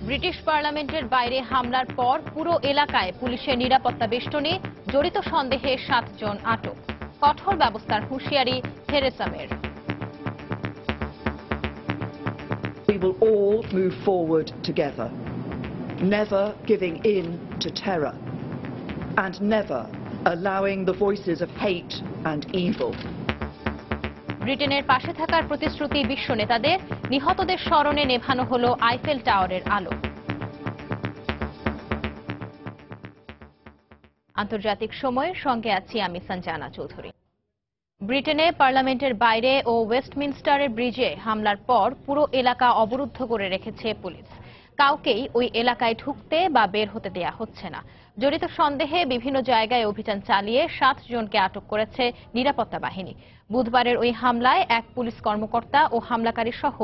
British পার্লামেন্টের বাইরে হামলার পর পুরো এলাকায় পুলিশের নিরাপত্তা বেষ্টনী, জড়িত সন্দেহে 7 জন আটক। কঠোর ব্যবস্থার হুঁশিয়ারি থেরেসা মের। We will all move forward together, never giving in to terror and never allowing the voices of hate and evil. ব্রিটেনের পাশে থাকার প্রতিশ্রুতি বিশ্ব নেতাদের, নিহতদের স্মরণে নেভানো হলো আইফেল টাওয়ারের আলো। আন্তর্জাতিক সময়ের সঙ্গে আছি আমি সঞ্জানা চৌধুরী। ব্রিটেনে পার্লামেন্টের বাইরে ও ওয়েস্টমিনস্টারের ব্রিজে হামলার পর পুরো এলাকা অবরুদ্ধ করে রেখেছে পুলিশ। কাউকেই ওই এলাকায় ঢুকতে বা বের হতে দেয়া হচ্ছে না। জড়িত সন্দেহে বিভিন্ন জায়গায় অভিযান চালিয়ে 7 জনকে আটক করেছে নিরাপত্তা বাহিনী। বুধবারের ওই হামলায় এক পুলিশ কর্মকর্তা ও হামলাকারী সহ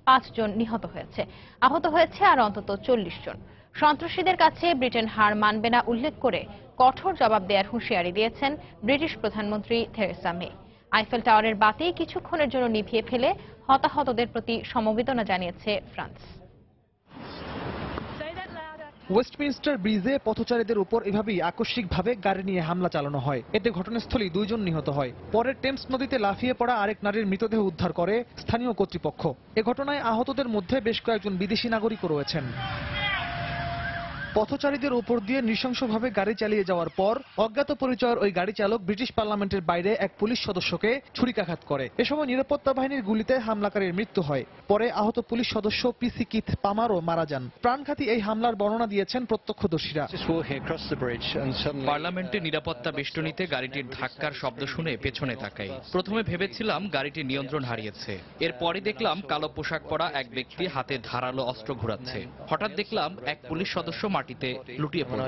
5 জন নিহত হয়েছে। আহত হয়েছে আর অন্তত 40 জন। সন্ত্রাসীদের কাছে ব্রিটেন হার মানবে না উল্লেখ করে কঠোর জবাব দেওয়ার হুঁশিয়ারি দিয়েছেন ব্রিটিশ প্রধানমন্ত্রী থেরেসা মে। আইফেল টাওয়ারের বাতি কিছুক্ষণের জন্য নিভিয়ে ফেলে হতাহতদের প্রতি সমবেদনা জানিয়েছে ফ্রান্স। ওয়েস্টমিনস্টার ব্রিজে পথচারীদের উপর এভাবেই আকস্মিকভাবে গাড়ি নিয়ে হামলা চালানো হয়। এতে ঘটনাস্থলেই 2 জন নিহত হয়। পরে টেমস নদীতে লাফিয়ে পড়া আরেক নারীর মৃতদেহ উদ্ধার করে স্থানীয় কর্তৃপক্ষ। এ ঘটনায় আহতদের মধ্যে বেশ কয়েকজন বিদেশি নাগরিকও রয়েছেন। পথচারীদের উপর দিয়ে নৃশংসভাবে গাড়ি চালিয়ে যাওয়ার পর অজ্ঞাত পরিচয়ের ওই গাড়ি চালক ব্রিটিশ পার্লামেন্টের বাইরে এক পুলিশ সদস্যকে ছুরিকাঘাত করে। এ সময় নিরাপত্তা বাহিনীর গুলিতে হামলাকারীর মৃত্যু হয়। পরে আহত পুলিশ সদস্য পিসি কিথ পামারও মারা যান। প্রাণঘাতী এই হামলার বর্ণনা দিয়েছেন প্রত্যক্ষদর্শীরা। পার্লামেন্টের নিরাপত্তা বেষ্টনীতে গাড়িটির ধাক্কার শব্দ শুনে পেছনে তাকাই। প্রথমে ভেবেছিলাম গাড়িটি নিয়ন্ত্রণ হারিয়েছে। এরপরই দেখলাম কালো পোশাক পরা এক ব্যক্তি হাতে ধারালো অস্ত্র ঘোরাচ্ছে। হঠাৎ দেখলাম এক পুলিশ সদস্য মাটিতে লুটিয়ে পড়ে।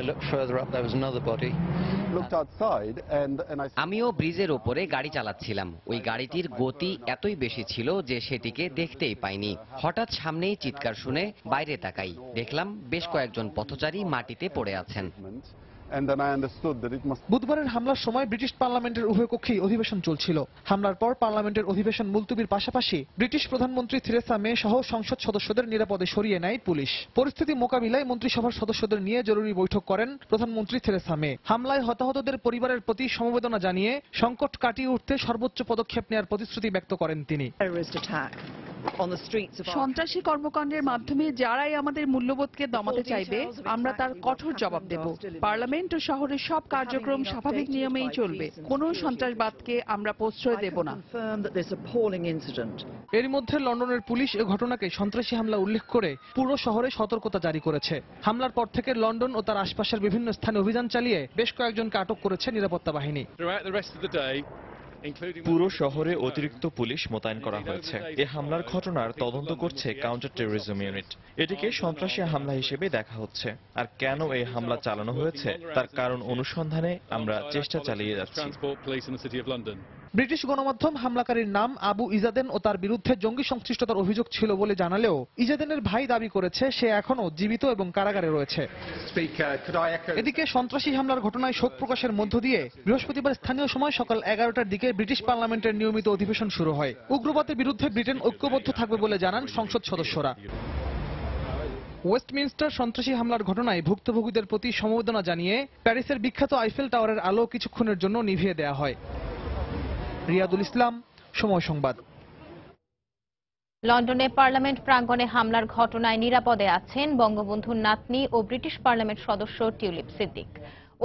আমিও ব্রিজের ওপরে গাড়ি চালাচ্ছিলাম। ওই গাড়িটির গতি এতই বেশি ছিল যে সেটিকে দেখতেই পাইনি। হঠাৎ সামনেই চিৎকার শুনে বাইরে তাকাই, দেখলাম বেশ কয়েকজন পথচারী মাটিতে পড়ে আছেন। বুধবারের হামলার সময় ব্রিটিশ পার্লামেন্টের উভয় কক্ষেই অধিবেশন চলছিল। হামলার পর পার্লামেন্টের অধিবেশন মুলতবির পাশাপাশি ব্রিটিশ প্রধানমন্ত্রী থেরেসা মে সহ সংসদ সদস্যদের নিরাপদে সরিয়ে নেয় পুলিশ। পরিস্থিতি মোকাবিলায় মন্ত্রিসভার সদস্যদের নিয়ে জরুরি বৈঠক করেন প্রধানমন্ত্রী থেরেসা মে। হামলায় হতাহতদের পরিবারের প্রতি সমবেদনা জানিয়ে সংকট কাটিয়ে উঠতে সর্বোচ্চ পদক্ষেপ নেওয়ার প্রতিশ্রুতি ব্যক্ত করেন তিনি। সন্ত্রাসী কর্মকাণ্ডের মাধ্যমে যারাই আমাদের মূল্যবোধকে দমাতে চাইবে, আমরা তার কঠোর জবাব দেব। পার্লামেন্ট ও শহরের সব কার্যক্রম স্বাভাবিক নিয়মেই চলবে। কোনো সন্ত্রাসবাদকে আমরা প্রশ্রয় দেব না। এর মধ্যে লন্ডনের পুলিশ এ ঘটনাকে সন্ত্রাসী হামলা উল্লেখ করে পুরো শহরে সতর্কতা জারি করেছে। হামলার পর থেকে লন্ডন ও তার আশপাশের বিভিন্ন স্থানে অভিযান চালিয়ে বেশ কয়েকজনকে আটক করেছে নিরাপত্তা বাহিনী। পুরো শহরে অতিরিক্ত পুলিশ মোতায়েন করা হয়েছে। এ হামলার ঘটনার তদন্ত করছে কাউন্টার টেররিজম ইউনিট। এটিকে সন্ত্রাসী হামলা হিসেবে দেখা হচ্ছে। আর কেন এই হামলা চালানো হয়েছে তার কারণ অনুসন্ধানে আমরা চেষ্টা চালিয়ে যাচ্ছি। ব্রিটিশ গণমাধ্যম হামলাকারীর নাম আবু ইজাদেন ও তার বিরুদ্ধে জঙ্গি সংশ্লিষ্টতার অভিযোগ ছিল বলে জানালেও ইজাদেনের ভাই দাবি করেছে সে এখনো জীবিত এবং কারাগারে রয়েছে। এদিকে সন্ত্রাসী হামলার ঘটনায় শোক প্রকাশের মধ্য দিয়ে বৃহস্পতিবার স্থানীয় সময় সকাল 11টার দিকে ব্রিটিশ পার্লামেন্টের নিয়মিত অধিবেশন শুরু হয়। উগ্রবাদের বিরুদ্ধে ব্রিটেন ঐক্যবদ্ধ থাকবে বলে জানান সংসদ সদস্যরা। ওয়েস্টমিনস্টার সন্ত্রাসী হামলার ঘটনায় ভুক্তভোগীদের প্রতি সমবেদনা জানিয়ে প্যারিসের বিখ্যাত আইফেল টাওয়ারের আলো কিছুক্ষণের জন্য নিভিয়ে দেওয়া হয়। রিয়াদুল ইসলাম, সময় সংবাদ। লন্ডনে পার্লামেন্ট প্রাঙ্গণে হামলার ঘটনায় নিরাপদে আছেন বঙ্গবন্ধুর নাতনি ও ব্রিটিশ পার্লামেন্ট সদস্য টিউলিপ সিদ্দিক।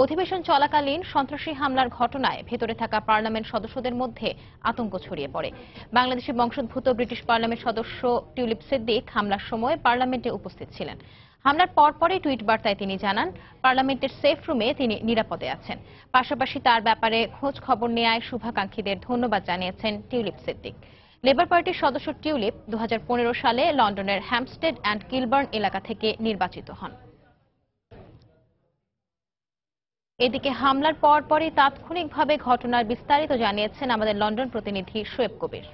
অধিবেশন চলাকালীন সন্ত্রাসী হামলার ঘটনায় ভেতরে থাকা পার্লামেন্ট সদস্যদের মধ্যে আতঙ্ক ছড়িয়ে পড়ে। বাংলাদেশি বংশোদ্ভূত ব্রিটিশ পার্লামেন্ট সদস্য টিউলিপ সিদ্দিক হামলার সময় পার্লামেন্টে উপস্থিত ছিলেন। হামলার পরপরই টুইট বার্তায় তিনি জানান পার্লামেন্টের সেফ রুমে তিনি নিরাপদে আছেন। পাশাপাশি তার ব্যাপারে খোঁজ খবর নেয়ায় শুভাকাঙ্ক্ষীদের ধন্যবাদ জানিয়েছেন টিউলিপ সিদ্দিক। লেবার পার্টির সদস্য টিউলিপ 2015 সালে লন্ডনের হ্যাম্পস্টেড অ্যান্ড কিলবার্ন এলাকা থেকে নির্বাচিত হন। এদিকে হামলার পরপরই তাৎক্ষণিকভাবে ঘটনার বিস্তারিত জানিয়েছেন আমাদের লন্ডন প্রতিনিধি শোয়েব কবির।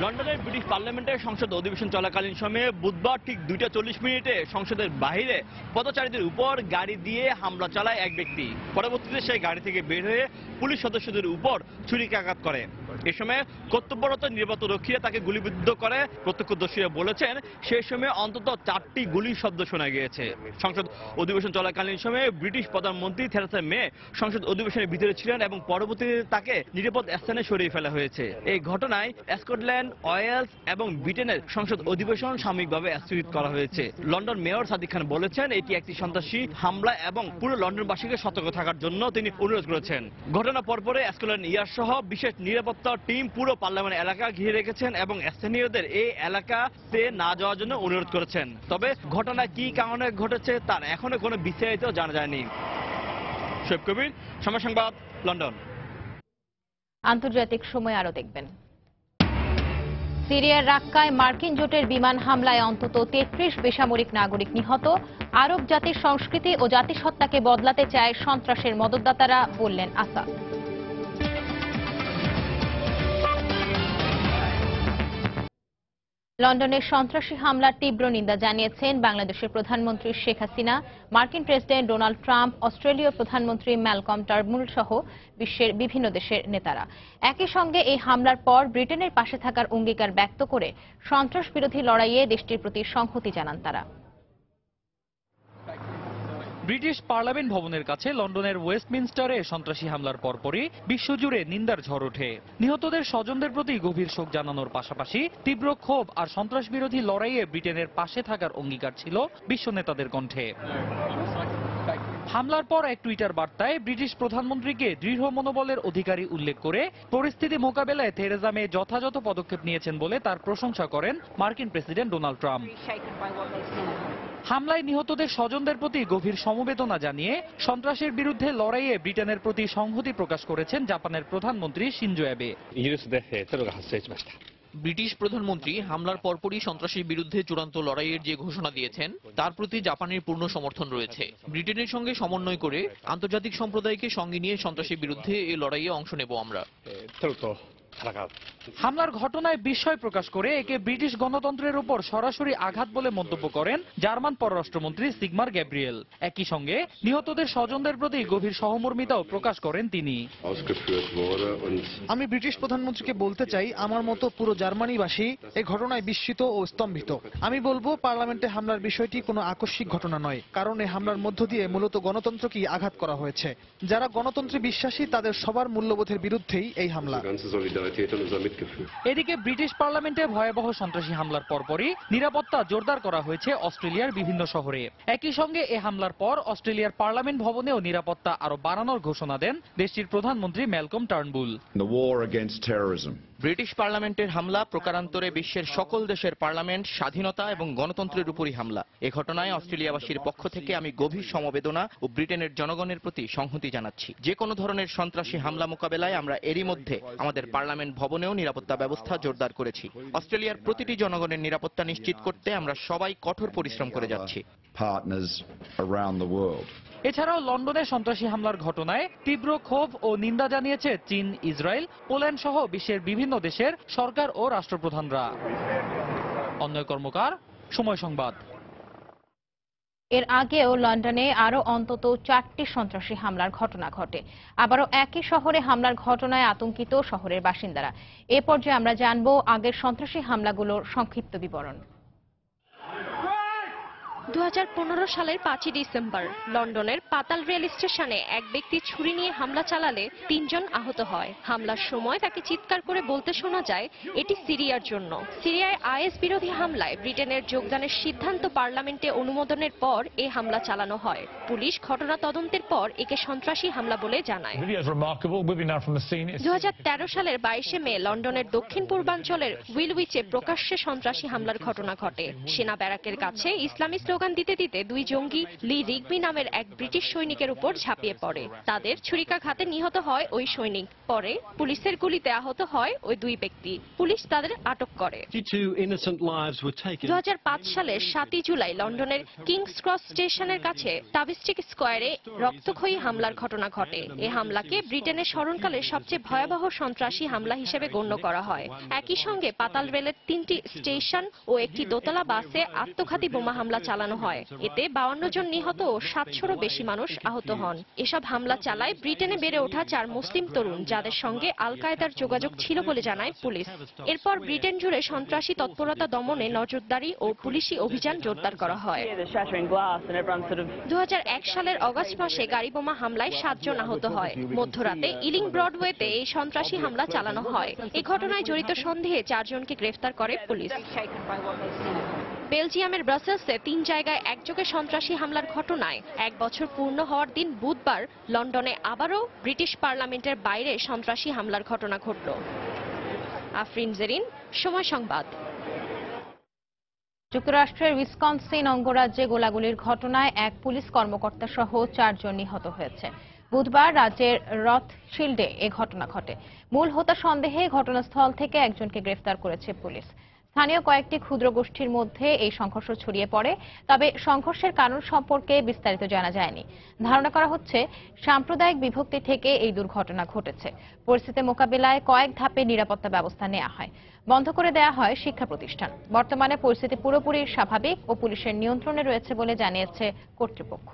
লন্ডনের ব্রিটিশ পার্লামেন্টের সংসদ অধিবেশন চলাকালীন সময়ে বুধবার ঠিক 2:40 সংসদের বাইরে পথচারীদের উপর গাড়ি দিয়ে হামলা চালায় এক ব্যক্তি। পরবর্তীতে সেই গাড়ি থেকে বের হয়ে পুলিশ সদস্যদের উপর ছুরিকাঘাত করে। এ সময় কর্তব্যরত নিরাপত্তা রক্ষীরা তাকে গুলিবিদ্ধ করে। প্রত্যক্ষদর্শীরা বলেছেন সেই সময় অন্তত 4টি গুলির শব্দ শোনা গিয়েছে। সংসদ অধিবেশন চলাকালীন সময়ে ব্রিটিশ প্রধানমন্ত্রী থেরেসা মে সংসদ অধিবেশনের ভিতরে ছিলেন এবং পরবর্তীতে তাকে নিরাপদ স্থানে সরিয়ে ফেলা হয়েছে। এই ঘটনায় স্কটল্যান্ড, ওয়েলস এবং ব্রিটেনের সংসদ অধিবেশন সাময়িকভাবে স্থগিত করা হয়েছে। লন্ডন মেয়র সাদিক খান বলেছেন এটি একটি সন্ত্রাসী হামলা এবং পুরো লন্ডনবাসীকে সতর্ক থাকার জন্য তিনি অনুরোধ করেছেন। ঘটনা পরপরে স্কটল্যান্ড ইয়ার্ড সহ বিশেষ নিরাপত্তা টিম পুরো পার্লামেন্ট এলাকা ঘিরে রেখেছেন এবং স্থানীয়দের এই এলাকাতে না যাওয়ার জন্য অনুরোধ করেছেন। তবে ঘটনা কি কারণে ঘটেছে তার এখনো কোনো বিস্তারিত জানা যায়নি। শোয়েব কবির, সময় সংবাদ, লন্ডন। আন্তর্জাতিক সময় আরো দেখবেন। সিরিয়ার রাক্কায় মার্কিন জোটের বিমান হামলায় অন্তত 33 বেসামরিক নাগরিক নিহত। আরব জাতির সংস্কৃতি ও জাতিসত্তাকে বদলাতে চায় সন্ত্রাসের মদতদাতারা, বললেন আসাদ। লন্ডনের সন্ত্রাসী হামলার তীব্র নিন্দা জানিয়েছেন বাংলাদেশের প্রধানমন্ত্রী শেখ হাসিনা, মার্কিন প্রেসিডেন্ট ডোনাল্ড ট্রাম্প, অস্ট্রেলীয় প্রধানমন্ত্রী ম্যালকম টার্নুল সহ বিশ্বের বিভিন্ন দেশের নেতারা। একই সঙ্গে এই হামলার পর ব্রিটেনের পাশে থাকার অঙ্গীকার ব্যক্ত করে সন্ত্রাস বিরোধী লড়াইয়ে দেশটির প্রতি সংহতি জানান তারা। ব্রিটিশ পার্লামেন্ট ভবনের কাছে লন্ডনের ওয়েস্টমিনস্টারে সন্ত্রাসী হামলার পরপরই বিশ্বজুড়ে নিন্দার ঝড় ওঠে। নিহতদের স্বজনদের প্রতি গভীর শোক জানানোর পাশাপাশি তীব্র ক্ষোভ আর সন্ত্রাস বিরোধী লড়াইয়ে ব্রিটেনের পাশে থাকার অঙ্গীকার ছিল বিশ্ব নেতাদের কণ্ঠে। হামলার পর এক টুইটার বার্তায় ব্রিটিশ প্রধানমন্ত্রীকে দৃঢ় মনোবলের অধিকারী উল্লেখ করে পরিস্থিতি মোকাবেলায় থেরেসা মে যথাযথ পদক্ষেপ নিয়েছেন বলে তার প্রশংসা করেন মার্কিন প্রেসিডেন্ট ডোনাল্ড ট্রাম্প। হামলায় নিহতদের স্বজনদের প্রতি গভীর সমবেদনা জানিয়ে সন্ত্রাসের বিরুদ্ধে লড়াইয়ে ব্রিটেনের প্রতি সংহতি প্রকাশ করেছেন জাপানের প্রধানমন্ত্রী শিনজো অ্যাবে। ব্রিটিশ প্রধানমন্ত্রী হামলার পরপরই সন্ত্রাসীর বিরুদ্ধে চূড়ান্ত লড়াইয়ের যে ঘোষণা দিয়েছেন তার প্রতি জাপানের পূর্ণ সমর্থন রয়েছে। ব্রিটেনের সঙ্গে সমন্বয় করে আন্তর্জাতিক সম্প্রদায়কে সঙ্গে নিয়ে সন্ত্রাসীর বিরুদ্ধে এই লড়াইয়ে অংশ নেব আমরা। হামলার ঘটনায় বিস্ময় প্রকাশ করে একে ব্রিটিশ গণতন্ত্রের উপর সরাসরি আঘাত বলে মন্তব্য করেন জার্মান পররাষ্ট্রমন্ত্রী সিগমার গ্যাব্রিয়েল। একই সঙ্গে নিহতদের স্বজনদের প্রতি গভীর সহমর্মিতাও প্রকাশ করেন তিনি। আমি ব্রিটিশ প্রধানমন্ত্রীকে বলতে চাই, আমার মতো পুরো জার্মানিবাসী এই ঘটনায় বিস্মিত ও স্তম্ভিত। আমি বলবো পার্লামেন্টে হামলার বিষয়টি কোনো আকস্মিক ঘটনা নয়, কারণ এই হামলার মধ্য দিয়ে মূলত গণতন্ত্রকেই আঘাত করা হয়েছে। যারা গণতন্ত্রে বিশ্বাসী তাদের সবার মূল্যবোধের বিরুদ্ধেই এই হামলা। এদিকে ব্রিটিশ পার্লামেন্টে ভয়াবহ সন্ত্রাসী হামলার পরপরই নিরাপত্তা জোরদার করা হয়েছে অস্ট্রেলিয়ার বিভিন্ন শহরে। একই সঙ্গে এ হামলার পর অস্ট্রেলিয়ার পার্লামেন্ট ভবনেও নিরাপত্তা আরো বাড়ানোর ঘোষণা দেন দেশটির প্রধানমন্ত্রী ম্যালকম টার্নবুল। ব্রিটিশ পার্লামেন্টের হামলা প্রকারান্তরে বিশ্বের সকল দেশের পার্লামেন্ট, স্বাধীনতা এবং গণতন্ত্রের উপরই হামলা। এ ঘটনায় অস্ট্রেলিয়াবাসীর পক্ষ থেকে আমি গভীর সমবেদনা ও ব্রিটেনের জনগণের প্রতি সংহতি জানাচ্ছি। যে কোনো ধরনের সন্ত্রাসী হামলা মোকাবেলায় আমরা এরই মধ্যে আমাদের পার্লামেন্ট ভবনেও নিরাপত্তা ব্যবস্থা জোরদার করেছি। অস্ট্রেলিয়ার প্রতিটি জনগণের নিরাপত্তা নিশ্চিত করতে আমরা সবাই কঠোর পরিশ্রম করে যাচ্ছি। এছাড়াও লন্ডনে সন্ত্রাসী হামলার ঘটনায় তীব্র ক্ষোভ ও নিন্দা জানিয়েছে চীন, ইসরায়েল, পোল্যান্ড সহ বিশ্বের বিভিন্ন দেশের সরকার ও রাষ্ট্রপ্রধানরা। অন্যয় কর্মকার, সময় সংবাদ। এর আগেও লন্ডনে আরো অন্তত 4টি সন্ত্রাসী হামলার ঘটনা ঘটে। আবারও একই শহরে হামলার ঘটনায় আতঙ্কিত শহরের বাসিন্দারা। এ পর্যায়ে আমরা জানব আগের সন্ত্রাসী হামলাগুলোর সংক্ষিপ্ত বিবরণ। 2015 সালের 5 ডিসেম্বর লন্ডনের পাতাল রেল স্টেশনে এক ব্যক্তি ছুরি নিয়ে হামলা চালালে 3 জন আহত হয়। হামলার সময় তাকে চিৎকার করে বলতে শোনা যায় এটি সিরিয়ার জন্য। সিরিয়ায় আইএস বিরোধী হামলায় ব্রিটেনের যোগদানের সিদ্ধান্ত পার্লামেন্টে অনুমোদনের পর এই হামলা চালানো হয়। পুলিশ ঘটনা তদন্তের পর একে সন্ত্রাসী হামলা বলে জানায়। 2013 সালের 22 মে লন্ডনের দক্ষিণ পূর্বাঞ্চলের উইলউইচে প্রকাশ্যে সন্ত্রাসী হামলার ঘটনা ঘটে। সেনা ব্যারাকের কাছে ইসলামী স্লোগান দিতে দিতে 2 জঙ্গি লি রিগবি নামের এক ব্রিটিশ সৈনিকের উপর ঝাঁপিয়ে পড়ে। তাদের ছুরিকাঘাতে নিহত হয় ওই সৈনিক। পরে পুলিশের গুলিতে আহত হয় ওই 2 ব্যক্তি। পুলিশ তাদের আটক করে। 2005 সালের 7 জুলাই লন্ডনের কিংস ক্রস স্টেশনের কাছে টাভিস্টিক স্কোয়ারে রক্তক্ষয়ী হামলার ঘটনা ঘটে। এই হামলাকে ব্রিটেনের স্মরণকালের সবচেয়ে ভয়াবহ সন্ত্রাসী হামলা হিসেবে গণ্য করা হয়। একই সঙ্গে পাতাল রেলের 3টি স্টেশন ও একটি দোতলা বাসে আত্মঘাতী বোমা হামলা চালানো চালানো হয়। এতে 52 জন নিহত ও 700-রও বেশি মানুষ আহত হন। এসব হামলা চালায় ব্রিটেনে বেড়ে ওঠা 4 মুসলিম তরুণ, যাদের সঙ্গে আল কায়েদার যোগাযোগ ছিল বলে জানায় পুলিশ। এরপর ব্রিটেন জুড়ে সন্ত্রাসী তৎপরতা দমনে নজরদারি ও পুলিশি অভিযান জোরদার করা হয়। 2001 সালের অগস্ট মাসে গাড়িবোমা হামলায় 7 জন আহত হয়। মধ্যরাতে ইলিং ব্রডওয়েতে এই সন্ত্রাসী হামলা চালানো হয়। এই ঘটনায় জড়িত সন্দেহে 4 জনকে গ্রেফতার করে পুলিশ। বেলজিয়ামের ব্রাসেলসে 3 জায়গায় একযোগে সন্ত্রাসী হামলার ঘটনায় 1 বছর পূর্ণ হওয়ার দিন বুধবার লন্ডনে আবারও ব্রিটিশ পার্লামেন্টের বাইরে সন্ত্রাসী হামলার ঘটনা ঘটল। আফরিন জেরিন, সময় সংবাদ। যুক্তরাষ্ট্রের উইসকনসিন অঙ্গরাজ্যে গোলাগুলির ঘটনায় এক পুলিশ কর্মকর্তা সহ 4 জন নিহত হয়েছে। বুধবার রাজ্যের রথশিল্ডে এ ঘটনা ঘটে। মূল হোতা সন্দেহে ঘটনাস্থল থেকে একজনকে গ্রেফতার করেছে পুলিশ। স্থানীয় কয়েকটি ক্ষুদ্র গোষ্ঠীর মধ্যে এই সংঘর্ষ ছড়িয়ে পড়ে, তবে সংঘর্ষের কারণ সম্পর্কে বিস্তারিত জানা যায়নি। ধারণা করা হচ্ছে সাম্প্রদায়িক বিভক্তি থেকে এই দুর্ঘটনা ঘটেছে। পরিস্থিতি মোকাবিলায় কয়েক ধাপে নিরাপত্তা ব্যবস্থা নেওয়া হয়। বন্ধ করে দেওয়া হয় শিক্ষা প্রতিষ্ঠান। বর্তমানে পরিস্থিতি পুরোপুরি স্বাভাবিক ও পুলিশের নিয়ন্ত্রণে রয়েছে বলে জানিয়েছে কর্তৃপক্ষ।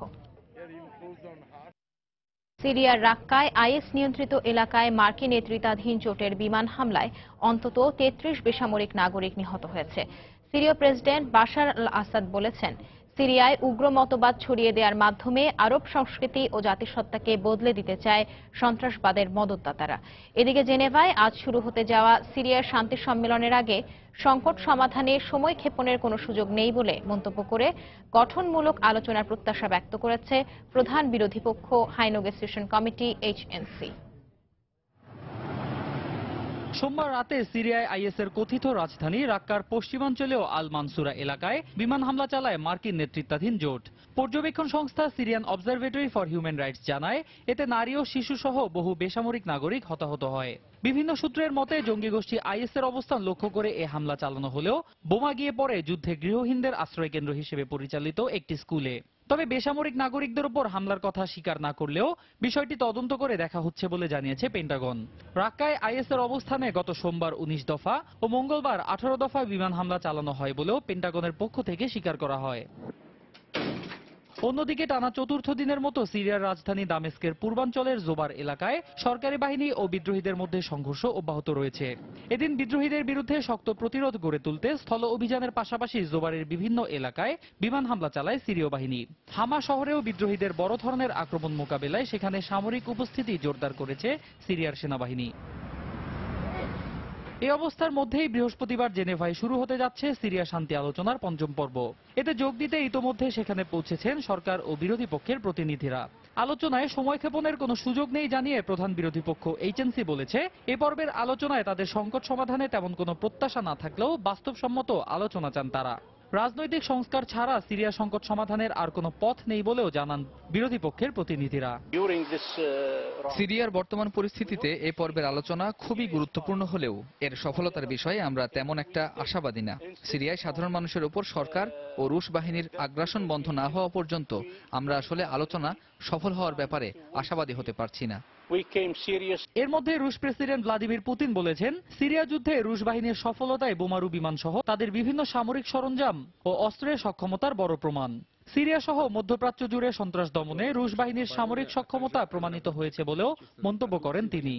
সিরিয়ার রাক্কায় আইএস নিয়ন্ত্রিত এলাকায় মার্কিন নেতৃত্বাধীন জোটের বিমান হামলায় অন্তত 33 বেসামরিক নাগরিক নিহত হয়েছে। সিরীয় প্রেসিডেন্ট বাশার আল আসাদ বলেছেন, সিরিয়ায় উগ্র মতবাদ ছড়িয়ে দেওয়ার মাধ্যমে আরব সংস্কৃতি ও জাতিসত্তাকে বদলে দিতে চায় সন্ত্রাসবাদের মদতদাতারা। এদিকে জেনেভায় আজ শুরু হতে যাওয়া সিরিয়ার শান্তি সম্মেলনের আগে সংকট সমাধানে সময় ক্ষেপণের কোনো সুযোগ নেই বলে মন্তব্য করে গঠনমূলক আলোচনার প্রত্যাশা ব্যক্ত করেছে প্রধান বিরোধী পক্ষ হাই নেগোসিয়েশন কমিটি এইচএনসি। সোমবার রাতে সিরিয়ায় আইএসের কথিত রাজধানী রাক্কার পশ্চিমাঞ্চলীয় আল মানসুরা এলাকায় বিমান হামলা চালায় মার্কিন নেতৃত্বাধীন জোট। পর্যবেক্ষণ সংস্থা Syrian observatory for human rights জানায়, এতে নারী ও শিশু সহ বহু বেসামরিক নাগরিক হতাহত হয়। বিভিন্ন সূত্রের মতে জঙ্গি গোষ্ঠী আইএসের অবস্থান লক্ষ্য করে এ হামলা চালানো হলেও বোমা গিয়ে পড়ে যুদ্ধে গৃহহীনদের আশ্রয়কেন্দ্র হিসেবে পরিচালিত একটি স্কুলে। তবে বেসামরিক নাগরিকদের উপর হামলার কথা স্বীকার না করলেও বিষয়টি তদন্ত করে দেখা হচ্ছে বলে জানিয়েছে পেন্টাগন। রাক্কায় আইএসের অবস্থানে গত সোমবার 19 দফা ও মঙ্গলবার 18 দফায় বিমান হামলা চালানো হয় বলেও পেন্টাগনের পক্ষ থেকে স্বীকার করা হয়। অন্যদিকে টানা চতুর্থ দিনের মতো সিরিয়ার রাজধানী দামেস্কের পূর্বাঞ্চলের জোবার এলাকায় সরকারি বাহিনী ও বিদ্রোহীদের মধ্যে সংঘর্ষ অব্যাহত রয়েছে। এদিন বিদ্রোহীদের বিরুদ্ধে শক্ত প্রতিরোধ গড়ে তুলতে স্থল অভিযানের পাশাপাশি জোবারের বিভিন্ন এলাকায় বিমান হামলা চালায় সিরীয় বাহিনী। হামা শহরেও বিদ্রোহীদের বড় ধরনের আক্রমণ মোকাবেলায় সেখানে সামরিক উপস্থিতি জোরদার করেছে সিরিয়ার সেনাবাহিনী। এই অবস্থার মধ্যেই বৃহস্পতিবার জেনেভায় শুরু হতে যাচ্ছে সিরিয়া শান্তি আলোচনার 5ম পর্ব। এতে যোগ দিতে ইতোমধ্যে সেখানে পৌঁছেছেন সরকার ও বিরোধী পক্ষের প্রতিনিধিরা। আলোচনায় সময়ক্ষেপণের কোনো সুযোগ নেই জানিয়ে প্রধান বিরোধী পক্ষ এইচএনসি বলেছে, এ পর্বের আলোচনায় তাদের সংকট সমাধানে তেমন কোনো প্রত্যাশা না থাকলেও বাস্তবসম্মত আলোচনা চান তারা। রাজনৈতিক সংস্কার ছাড়া সিরিয়া সংকট সমাধানের আর কোনো পথ নেই বলেও জানান বিরোধী পক্ষের প্রতিনিধিরা। সিরিয়ার বর্তমান পরিস্থিতিতে এ পর্বের আলোচনা খুবই গুরুত্বপূর্ণ হলেও এর সফলতার বিষয়ে আমরা তেমন একটা আশাবাদী না। সিরিয়ায় সাধারণ মানুষের উপর সরকার ও রুশ বাহিনীর আগ্রাসন বন্ধ না হওয়া পর্যন্ত আমরা আসলে আলোচনা সফল হওয়ার ব্যাপারে আশাবাদী হতে পারছি না। এর মধ্যে রুশ প্রেসিডেন্ট ভ্লাদিমির পুতিন বলেছেন, সিরিয়া যুদ্ধে রুশ বাহিনীর সফলতায় বোমারু বিমান সহ তাদের বিভিন্ন সামরিক সরঞ্জাম ও অস্ত্রের সক্ষমতার বড় প্রমাণ। সিরিয়া সহ মধ্যপ্রাচ্য জুড়ে সন্ত্রাস দমনে রুশ বাহিনীর সামরিক সক্ষমতা প্রমাণিত হয়েছে বলেও মন্তব্য করেন তিনি।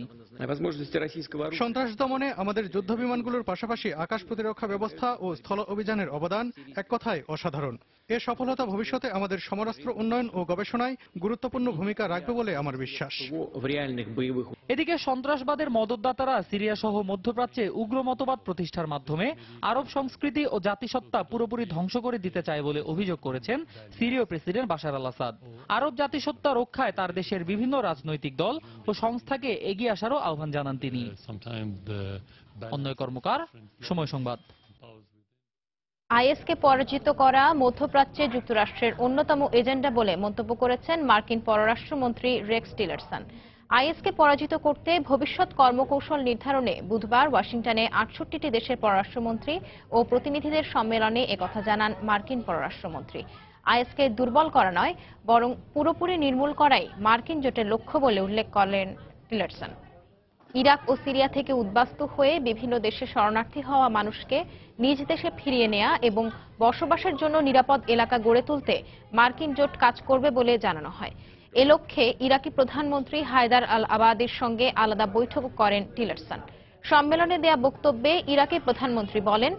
সন্ত্রাস দমনে আমাদের যুদ্ধ বিমানগুলোর পাশাপাশি আকাশ প্রতিরক্ষা ব্যবস্থা ও স্থল অভিযানের অবদান এক কথায় অসাধারণ। এর সফলতা ভবিষ্যতে আমাদের সমরাস্ত্র উন্নয়ন ও গবেষণায় গুরুত্বপূর্ণ ভূমিকা রাখবে বলে আমার বিশ্বাস। এদিকে সন্ত্রাসবাদের মদতদাতারা সিরিয়া সহ মধ্যপ্রাচ্যে উগ্র মতবাদ প্রতিষ্ঠার মাধ্যমে আরব সংস্কৃতি ও জাতিসত্তা পুরোপুরি ধ্বংস করে দিতে চায় বলে অভিযোগ করেছেন সিরীয় প্রেসিডেন্ট বাশার আল আসাদ। আরব জাতিসত্তা রক্ষায় তার দেশের বিভিন্ন রাজনৈতিক দল ও সংস্থাকে এগিয়ে আসারও আহ্বান জানান তিনি। অন্যয় কর্মকার, সময় সংবাদ। আইএসকে পরাজিত করা মধ্যপ্রাচ্যে যুক্তরাষ্ট্রের অন্যতম এজেন্ডা বলে মন্তব্য করেছেন মার্কিন পররাষ্ট্রমন্ত্রী রেক্স টিলারসন। আইএসকে পরাজিত করতে ভবিষ্যৎ কর্মকৌশল নির্ধারণে বুধবার ওয়াশিংটনে 68টি দেশের পররাষ্ট্রমন্ত্রী ও প্রতিনিধিদের সম্মেলনে একথা জানান মার্কিন পররাষ্ট্রমন্ত্রী। আইএসকে দুর্বল করা নয়, বরং পুরোপুরি নির্মূল করাই মার্কিন জোটের লক্ষ্য বলে উল্লেখ করেন টিলারসন। ইরাক ও সিরিয়া থেকে উদ্বাস্তু হয়ে বিভিন্ন দেশে শরণার্থী হওয়া মানুষকে নিজ দেশে ফিরিয়ে নেওয়া এবং বসবাসের জন্য নিরাপদ এলাকা গড়ে তুলতে মার্কিন জোট কাজ করবে বলে জানানো হয়। এ লক্ষ্যে ইরাকি প্রধানমন্ত্রী হায়দার আল আবাদির সঙ্গে আলাদা বৈঠক করেন টিলারসন। সম্মেলনে দেয়া বক্তব্যে ইরাকি প্রধানমন্ত্রী বলেন,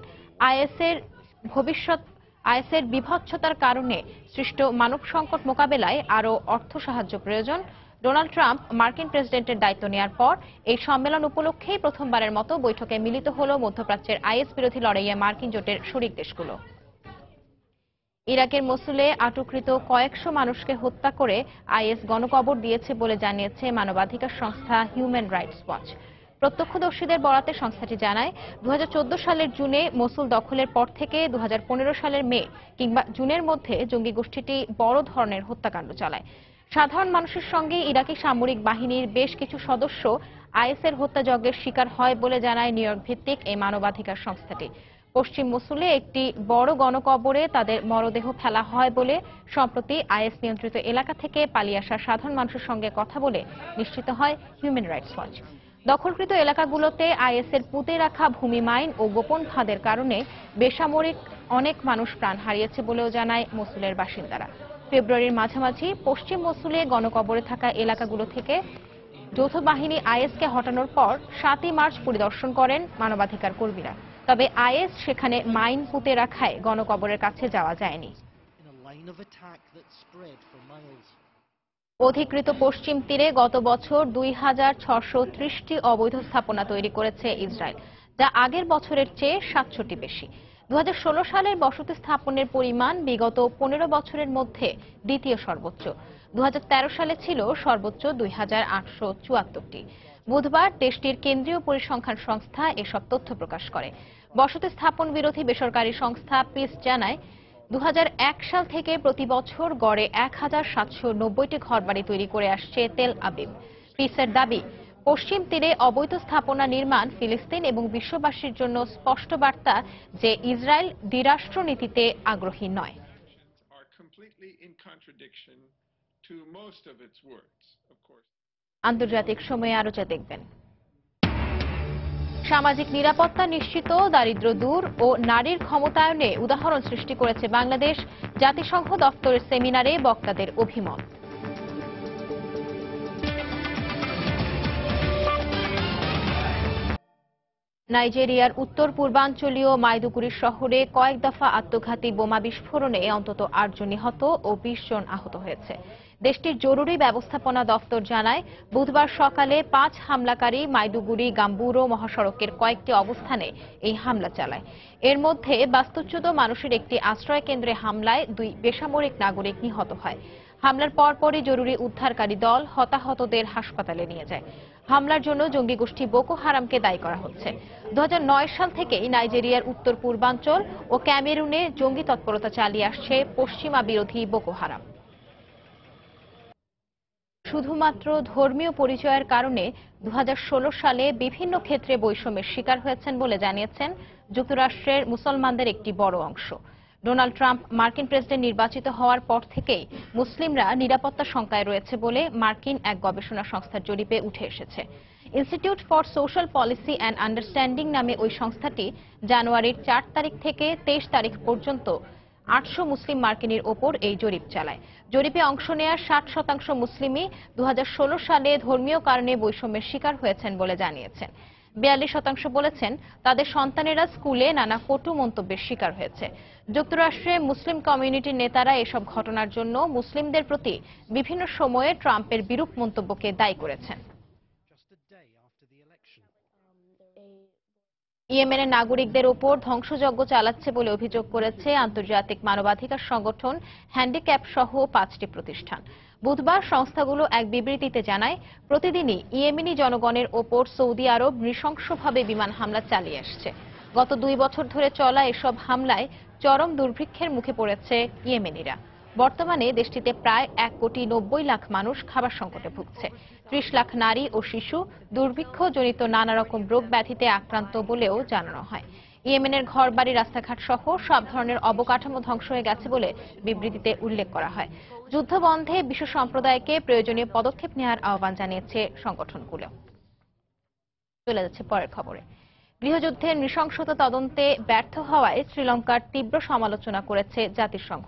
আইএসের বিভৎসতার কারণে সৃষ্ট মানব সংকট মোকাবেলায় আরও অর্থ সাহায্য প্রয়োজন। ডোনাল্ড ট্রাম্প মার্কিন প্রেসিডেন্টের দায়িত্ব নেওয়ার পর এই সম্মেলন উপলক্ষেই প্রথমবারের মতো বৈঠকে মিলিত হল মধ্যপ্রাচ্যের আইএস বিরোধী লড়াইয়ে মার্কিন জোটের শরিক দেশগুলো। ইরাকের মসুলে আটককৃত কয়েকশো মানুষকে হত্যা করে আইএস গণকবর দিয়েছে বলে জানিয়েছে মানবাধিকার সংস্থা হিউম্যান রাইটস ওয়াচ। প্রত্যক্ষদর্শীদের বরাতে সংস্থাটি জানায়, 2014 সালের জুনে মসুল দখলের পর থেকে 2015 সালের মে কিংবা জুনের মধ্যে জঙ্গি গোষ্ঠীটি বড় ধরনের হত্যাকাণ্ড চালায়। সাধারণ মানুষের সঙ্গে ইরাকি সামরিক বাহিনীর বেশ কিছু সদস্য আইএসের হত্যাযজ্ঞের শিকার হয় বলে জানায় নিউ ইয়র্ক ভিত্তিক এই মানবাধিকার সংস্থাটি। পশ্চিম মসুলে একটি বড় গণকবরে তাদের মরদেহ ফেলা হয় বলে সম্প্রতি আইএস নিয়ন্ত্রিত এলাকা থেকে পালিয়ে আসা সাধারণ মানুষের সঙ্গে কথা বলে নিশ্চিত হয় হিউম্যান রাইটস ওয়াচ। দখলকৃত এলাকাগুলোতে আইএসের পুঁতে রাখা ভূমি মাইন ও গোপন ফাঁদের কারণে বেসামরিক অনেক মানুষ প্রাণ হারিয়েছে বলেও জানায় মসুলের বাসিন্দারা। ফেব্রুয়ারির মাঝামাঝি পশ্চিম মসুলে গণকবরে থাকা এলাকাগুলো থেকে যৌথ বাহিনী আইএসকে হটানোর পর 7ই মার্চ পরিদর্শন করেন মানবাধিকার কর্মীরা। তবে আইএস সেখানে মাইন পুঁতে রাখায় গণকবরের কাছে যাওয়া যায়নি। অধিকৃত পশ্চিম তীরে গত বছর 2630টি অবৈধ স্থাপনা তৈরি করেছে ইসরায়েল, যা আগের বছরের চেয়ে 700টি বেশি। 2016 সালের বসতি স্থাপনের পরিমাণ বিগত 15 বছরের মধ্যে দ্বিতীয় সর্বোচ্চ। 2013 সালে ছিল সর্বোচ্চ 2874টি। বুধবার দেশটির কেন্দ্রীয় পরিসংখ্যান সংস্থা এসব তথ্য প্রকাশ করে। বসতি স্থাপন বিরোধী বেসরকারি সংস্থা পিস জানায়, 2001 সাল থেকে প্রতি বছর গড়ে 1790টি ঘরবাড়ি তৈরি করে আসছে তেল আবিব। পিসের দাবি, পশ্চিম তীরে অবৈধ স্থাপনা নির্মাণ ফিলিস্তিন এবং বিশ্ববাসীর জন্য স্পষ্ট বার্তা যে ইসরায়েল দ্বিরাষ্ট্র নীতিতে আগ্রহী নয়। আন্তর্জাতিক সময়ে আরো যা দেখবেন, সামাজিক নিরাপত্তা নিশ্চিত, দারিদ্র্য দূর ও নারীর ক্ষমতায়নে উদাহরণ সৃষ্টি করেছে বাংলাদেশ। জাতিসংঘ দপ্তরের সেমিনারে বক্তাদের অভিমত। নাইজেরিয়ার উত্তর পূর্বাঞ্চলীয় মাইদুগুরি শহরে কয়েক দফা আত্মঘাতী বোমা বিস্ফোরণে অন্তত 8 জন নিহত ও 20 জন আহত হয়েছে। দেশটির জরুরি ব্যবস্থাপনা দপ্তর জানায়, বুধবার সকালে 5 হামলাকারী মাইদুগুরি গাম্বুরো মহাসড়কের কয়েকটি অবস্থানে এই হামলা চালায়। এর মধ্যে বাস্তুচ্যুত মানুষের একটি আশ্রয় কেন্দ্রে হামলায় 2 বেসামরিক নাগরিক নিহত হয়। হামলার পরপরই জরুরি উদ্ধারকারী দল হতাহতদের হাসপাতালে নিয়ে যায়। হামলার জন্য জঙ্গি গোষ্ঠী বোকো হারামকে দায়ী করা হচ্ছে। 2009 সাল থেকেই নাইজেরিয়ার উত্তর পূর্বাঞ্চল ও ক্যামেরুনে জঙ্গি তৎপরতা চালিয়ে আসছে পশ্চিমা বিরোধী বোকো হারাম। শুধুমাত্র ধর্মীয় পরিচয়ের কারণে 2016 সালে বিভিন্ন ক্ষেত্রে বৈষম্যের শিকার হয়েছেন বলে জানিয়েছেন যুক্তরাষ্ট্রের মুসলমানদের একটি বড় অংশ। ডোনাল্ড ট্রাম্প মার্কিন প্রেসিডেন্ট নির্বাচিত হওয়ার পর থেকেই মুসলিমরা নিরাপত্তা শঙ্কায় রয়েছে বলে মার্কিন এক গবেষণা সংস্থার জরিপে উঠে এসেছে। Institute for social policy and understanding নামে ওই সংস্থাটি জানুয়ারির 4 তারিখ থেকে 23 তারিখ পর্যন্ত 800 মুসলিম মার্কিনীর ওপর এই জরিপ চালায়। জরিপে অংশ নেওয়া 60% মুসলিমই 2016 সালে ধর্মীয় কারণে বৈষম্যের শিকার হয়েছেন বলে জানিয়েছেন। 42% বলেছেন তাদের সন্তানেরা স্কুলে নানা কটু মন্তব্যের শিকার হয়েছে। যুক্তরাষ্ট্রে মুসলিম কমিউনিটির নেতারা এসব ঘটনার জন্য মুসলিমদের প্রতি বিভিন্ন সময়ে ট্রাম্পের বিরূপ মন্তব্যকে দায়ী করেছেন। ইয়েমেনের নাগরিকদের ওপর ধ্বংসযজ্ঞ চালাচ্ছে বলে অভিযোগ করেছে আন্তর্জাতিক মানবাধিকার সংগঠন হ্যান্ডিক্যাপ সহ 5টি প্রতিষ্ঠান। বুধবার সংস্থাগুলো এক বিবৃতিতে জানায়, প্রতিদিনই ইয়েমেনি জনগণের ওপর সৌদি আরব নৃশংসভাবে বিমান হামলা চালিয়ে আসছে। গত 2 বছর ধরে চলা এসব হামলায় চরম দুর্ভিক্ষের মুখে পড়েছে ইয়েমেনিরা। বর্তমানে দেশটিতে প্রায় 1,90,00,000 মানুষ খাবার সংকটে ভুগছে। 30 লাখ নারী ও শিশু দুর্ভিক্ষজনিত নানা রকম রোগ ব্যাধিতে আক্রান্ত বলেও জানানো হয়। ইয়েমেনের ঘরবাড়ি, রাস্তাঘাট সহ সব ধরনের অবকাঠামো ধ্বংস হয়ে গেছে বলে বিবৃতিতে উল্লেখ করা হয়। যুদ্ধ বন্ধে বিশ্ব সম্প্রদায়কে প্রয়োজনীয় পদক্ষেপ নেওয়ার আহ্বান জানিয়েছে সংগঠনগুলো। চলে যাচ্ছে পরের খবরে। গৃহযুদ্ধের নৃশংসতা তদন্তে ব্যর্থ হওয়ায় শ্রীলঙ্কার তীব্র সমালোচনা করেছে জাতিসংঘ।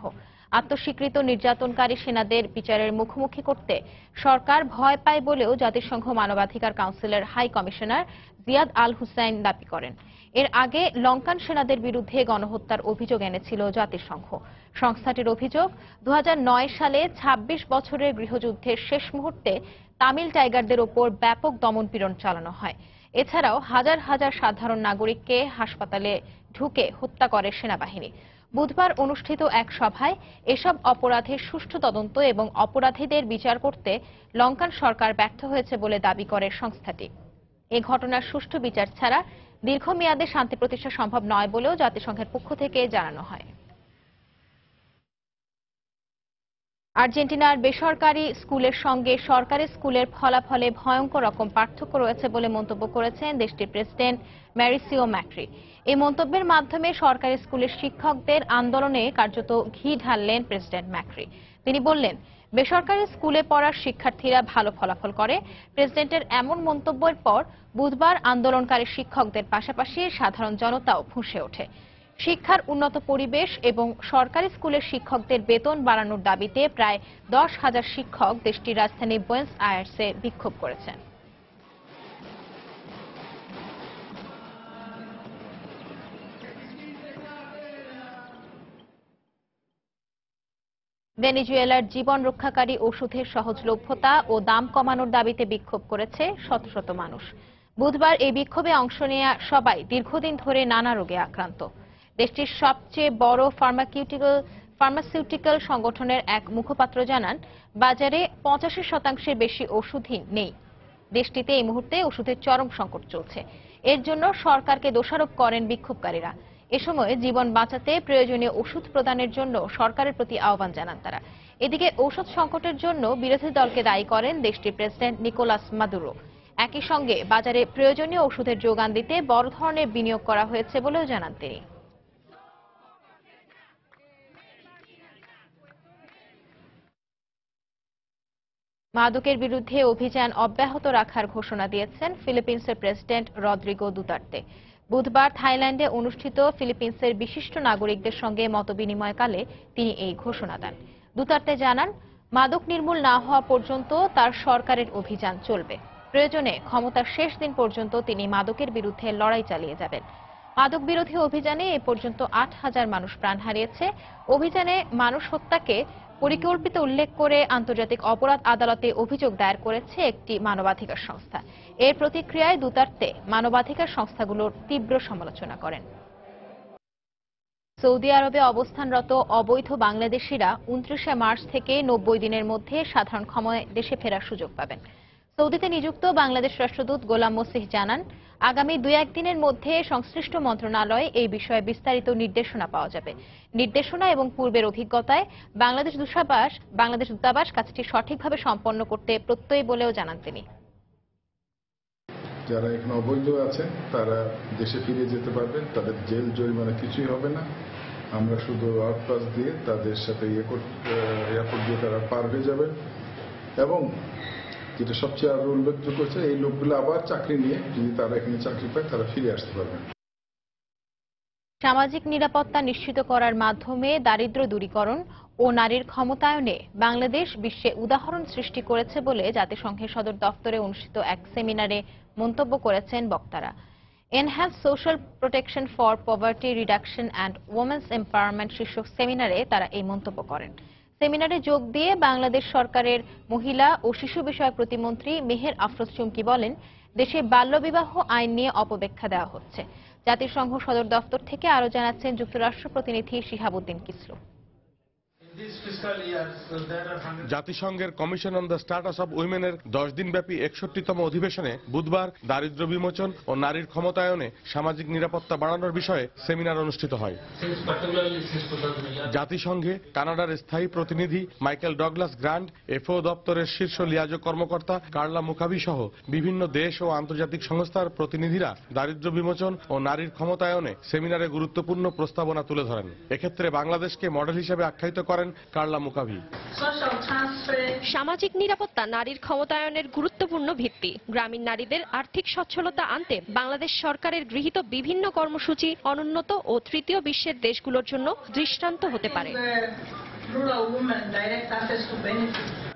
আত্মস্বীকৃত নির্যাতনকারী সেনাদের বিচারের মুখোমুখি করতে সরকার ভয় পায় বলেও জাতিসংঘ মানবাধিকার কাউন্সিলের হাই কমিশনার জিয়াদ আল হুসাইন দাবি করেন। এর আগে লঙ্কান সেনাদের বিরুদ্ধে গণহত্যার অভিযোগ এনেছিল জাতিসংঘ। সংস্থাটির অভিযোগ, 2009 সালে 26 বছরের গৃহযুদ্ধের শেষ মুহূর্তে তামিল টাইগারদের ওপর ব্যাপক দমনপীড়ন চালানো হয়। এছাড়াও হাজার হাজার সাধারণ নাগরিককে হাসপাতালে ঢুকে হত্যা করে সেনাবাহিনী। বুধবার অনুষ্ঠিত এক সভায় এসব অপরাধের সুষ্ঠু তদন্ত এবং অপরাধীদের বিচার করতে লঙ্কান সরকার ব্যর্থ হয়েছে বলে দাবি করে সংস্থাটি। এ ঘটনার সুষ্ঠু বিচার ছাড়া দীর্ঘমেয়াদে শান্তি প্রতিষ্ঠা সম্ভব নয় বলেও জাতিসংঘের পক্ষ থেকে জানানো হয়। আর্জেন্টিনার বেসরকারি স্কুলের সঙ্গে সরকারি স্কুলের ফলাফলে ভয়ঙ্কর রকম পার্থক্য রয়েছে বলে মন্তব্য করেছেন দেশটির প্রেসিডেন্ট ম্যারিসিও ম্যাক্রি। এই মন্তব্যের মাধ্যমে সরকারি স্কুলের শিক্ষকদের আন্দোলনে কার্যত ঘি ঢাললেন প্রেসিডেন্ট ম্যাক্রি। তিনি বললেন, বেসরকারি স্কুলে পড়ার শিক্ষার্থীরা ভালো ফলাফল করে। প্রেসিডেন্টের এমন মন্তব্যের পর বুধবার আন্দোলনকারী শিক্ষকদের পাশাপাশি সাধারণ জনতাও ফুঁসে ওঠে। শিক্ষার উন্নত পরিবেশ এবং সরকারি স্কুলের শিক্ষকদের বেতন বাড়ানোর দাবিতে প্রায় 10,000 শিক্ষক দেশটির রাজধানী বুয়েনোস আয়ার্সে বিক্ষোভ করেছেন। ভেনেজুয়েলার জীবন রক্ষাকারী ওষুধের সহজলভ্যতা ও দাম কমানোর দাবিতে বিক্ষোভ করেছে শত শত মানুষ। বুধবার এই বিক্ষোভে অংশ নেওয়া সবাই দীর্ঘদিন ধরে নানা রোগে আক্রান্ত। দেশটির সবচেয়ে বড় ফার্মাসিউটিক্যাল সংগঠনের এক মুখপাত্র জানান, বাজারে 85% বেশি ওষুধই নেই। দেশটিতে এই মুহূর্তে ওষুধের চরম সংকট চলছে। এর জন্য সরকারকে দোষারোপ করেন বিক্ষোভকারীরা। এ সময় জীবন বাঁচাতে প্রয়োজনীয় ওষুধ প্রদানের জন্য সরকারের প্রতি আহ্বান জানান তারা। এদিকে ঔষধ সংকটের জন্য বিরোধী দলকে দায়ী করেন দেশটির প্রেসিডেন্ট নিকোলাস মাদুরো। একই সঙ্গে বাজারে প্রয়োজনীয় ওষুধের যোগান দিতে বড় ধরনের বিনিয়োগ করা হয়েছে বলেও জানান তিনি। মাদকের বিরুদ্ধে অভিযান অব্যাহত রাখার ঘোষণা দিয়েছেন ফিলিপিন্সের প্রেসিডেন্ট রদ্রিগো দুতার্তে। বুধবার থাইল্যান্ডে অনুষ্ঠিত ফিলিপিন্সের বিশিষ্ট নাগরিকদের সঙ্গে মতবিনিময়কালে তিনি এই ঘোষণা দেন। দুতার্তে জানান, মাদক নির্মূল না হওয়া পর্যন্ত তার সরকারের অভিযান চলবে। প্রয়োজনে ক্ষমতার শেষ দিন পর্যন্ত তিনি মাদকের বিরুদ্ধে লড়াই চালিয়ে যাবেন। মাদক বিরোধী অভিযানে এ পর্যন্ত 8,000 মানুষ প্রাণ হারিয়েছে। অভিযানে মানুষ হত্যাকে পরিকল্পিত উল্লেখ করে আন্তর্জাতিক অপরাধ আদালতে অভিযোগ দায়ের করেছে একটি মানবাধিকার সংস্থা। এর প্রতিক্রিয়ায় দুতার্তে মানবাধিকার সংস্থাগুলোর তীব্র সমালোচনা করেন। সৌদি আরবে অবস্থানরত অবৈধ বাংলাদেশিরা 29 মার্চ থেকে 90 দিনের মধ্যে সাধারণ ক্ষমায় দেশে ফেরার সুযোগ পাবেন। সৌদিতে নিযুক্ত বাংলাদেশ রাষ্ট্রদূত গোলাম মসিহ জানান, আগামী 2-1 দিনের মধ্যে সংশ্লিষ্ট মন্ত্রণালয়ে এই বিষয়ে বিস্তারিত নির্দেশনা পাওয়া যাবে। নির্দেশনা এবং পূর্বের অভিজ্ঞতায় বাংলাদেশ দূতাবাস কাজটি সঠিকভাবে সম্পন্ন করতে প্রত্যয়ী বলেও জানান তিনি। যারা এখানে অবৈধ আছেন তারা দেশে ফিরে যেতে পারবেন, তাদের জেল জরিমানা কিছুই হবে না। আমরা শুধু আউট পাস দিয়ে তাদের সাথে এয়ারপোর্ট দিয়ে তারা পার হয়ে যাবেন এবং যেটা সবচেয়ে আরো উল্লেখযোগ্য হচ্ছে, এই লোকগুলো আবার চাকরি নিয়ে যদি তারা এখানে চাকরি পায় তারা ফিরে আসতে পারবেন। সামাজিক নিরাপত্তা নিশ্চিত করার মাধ্যমে দারিদ্র্য দূরীকরণ ও নারীর ক্ষমতায়নে বাংলাদেশ বিশ্বে উদাহরণ সৃষ্টি করেছে বলে জাতিসংঘের সদর দফতরে অনুষ্ঠিত এক সেমিনারে মন্তব্য করেছেন বক্তারা। Enhance social protection for poverty reduction and women's empowerment শীর্ষক সেমিনারে তারা এই মন্তব্য করেন। সেমিনারে যোগ দিয়ে বাংলাদেশ সরকারের মহিলা ও শিশু বিষয়ক প্রতিমন্ত্রী মেহের আফরোজ চুমকি বলেন, দেশে বাল্যবিবাহ আইন নিয়ে অপব্যাখ্যা দেওয়া হচ্ছে। জাতিসংঘ সদর দফতর থেকে আরো জানাচ্ছেন যুক্তরাষ্ট্র প্রতিনিধি শিহাবুদ্দিন কিসলু। জাতিসংঘের commission on the status of উইমেনের 10 দিনব্যাপী 61তম অধিবেশনে বুধবার দারিদ্র্য বিমোচন ও নারীর ক্ষমতায়নে সামাজিক নিরাপত্তা বাড়ানোর বিষয়ে সেমিনার অনুষ্ঠিত হয়। জাতিসংঘে কানাডার স্থায়ী প্রতিনিধি মাইকেল ডগলাস গ্রান্ট, এফও দপ্তরের শীর্ষ লিয়াজো কর্মকর্তা কার্লা মুখাবি সহ বিভিন্ন দেশ ও আন্তর্জাতিক সংস্থার প্রতিনিধিরা দারিদ্র্য বিমোচন ও নারীর ক্ষমতায়নে সেমিনারে গুরুত্বপূর্ণ প্রস্তাবনা তুলে ধরেন। এক্ষেত্রে বাংলাদেশকে মডেল হিসেবে আখ্যায়িত করেন করেন কার্লা মুকাভি। সামাজিক নিরাপত্তা নারীর ক্ষমতায়নের গুরুত্বপূর্ণ ভিত্তি। গ্রামীণ নারীদের আর্থিক সচ্ছলতা আনতে বাংলাদেশ সরকারের গৃহীত বিভিন্ন কর্মসূচি অনুন্নত ও তৃতীয় বিশ্বের দেশগুলোর জন্য দৃষ্টান্ত হতে পারে।